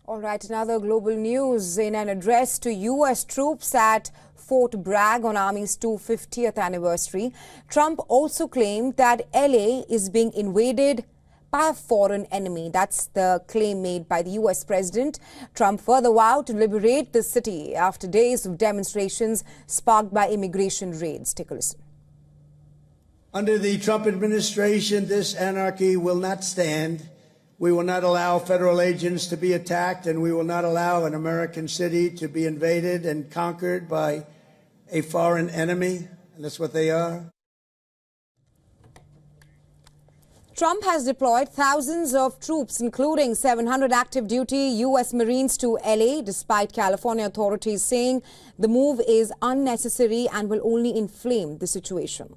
All right, another global news. In an address to U.S. troops at Fort Bragg on Army's 250th anniversary, Trump also claimed that LA is being invaded by a foreign enemy. That's the claim made by the U.S. president. Trump further vowed to liberate the city after days of demonstrations sparked by immigration raids. Take a listen. Under the Trump administration, this anarchy will not stand. We will not allow federal agents to be attacked, and we will not allow an American city to be invaded and conquered by a foreign enemy, and that's what they are. Trump has deployed thousands of troops, including 700 active duty U.S. Marines to LA, despite California authorities saying the move is unnecessary and will only inflame the situation.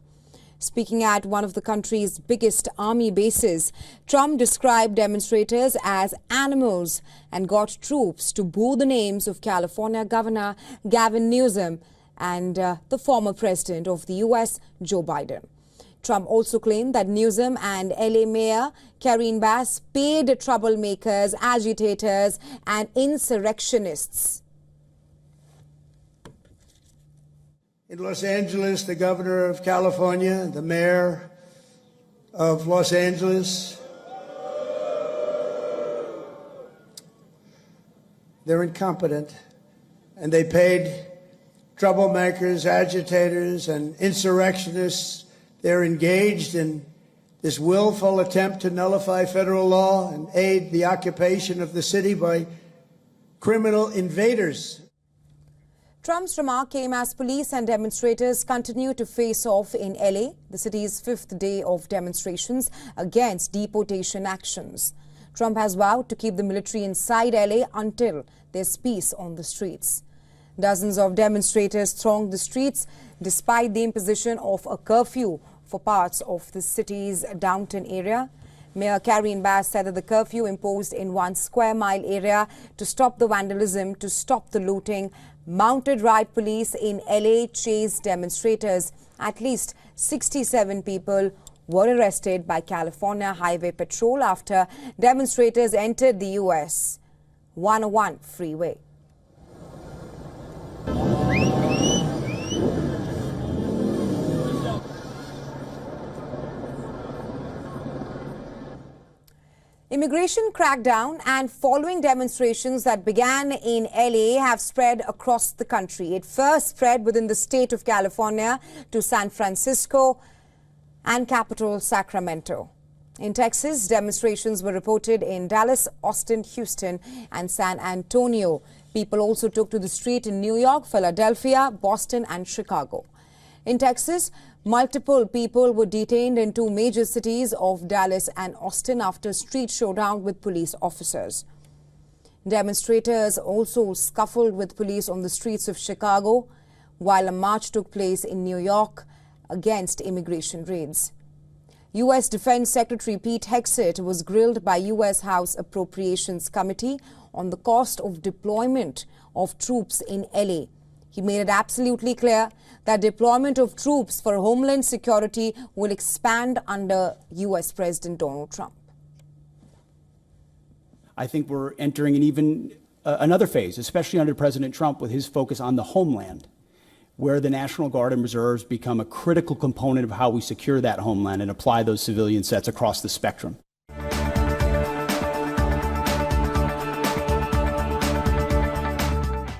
Speaking at one of the country's biggest army bases, Trump described demonstrators as animals and got troops to boo the names of California Governor Gavin Newsom and the former president of the U.S., Joe Biden. Trump also claimed that Newsom and LA Mayor Karen Bass paid troublemakers, agitators and insurrectionists. In Los Angeles, the governor of California, the mayor of Los Angeles, they're incompetent, and they paid troublemakers, agitators, and insurrectionists. They're engaged in this willful attempt to nullify federal law and aid the occupation of the city by criminal invaders. Trump's remark came as police and demonstrators continue to face off in LA, the city's fifth day of demonstrations against deportation actions. Trump has vowed to keep the military inside LA until there's peace on the streets. Dozens of demonstrators thronged the streets despite the imposition of a curfew for parts of the city's downtown area. Mayor Karen Bass said that the curfew imposed in 1 square mile area to stop the vandalism, to stop the looting. Mounted riot police in LA chased demonstrators. At least 67 people were arrested by California Highway Patrol after demonstrators entered the US 101 freeway. Immigration crackdown and following demonstrations that began in LA have spread across the country. It first spread within the state of California to San Francisco and capital Sacramento. In Texas, demonstrations were reported in Dallas, Austin, Houston, and San Antonio. People also took to the street in New York, Philadelphia, Boston, and Chicago. In Texas, multiple people were detained in two major cities of Dallas and Austin after a street showdown with police officers. Demonstrators also scuffled with police on the streets of Chicago, while a march took place in New York against immigration raids. U.S. Defense Secretary Pete Hegseth was grilled by U.S. House Appropriations Committee on the cost of deployment of troops in L.A. He made it absolutely clear that deployment of troops for homeland security will expand under U.S. President Donald Trump. I think we're entering another phase, especially under President Trump, with his focus on the homeland, where the National Guard and Reserves become a critical component of how we secure that homeland and apply those civilian sets across the spectrum.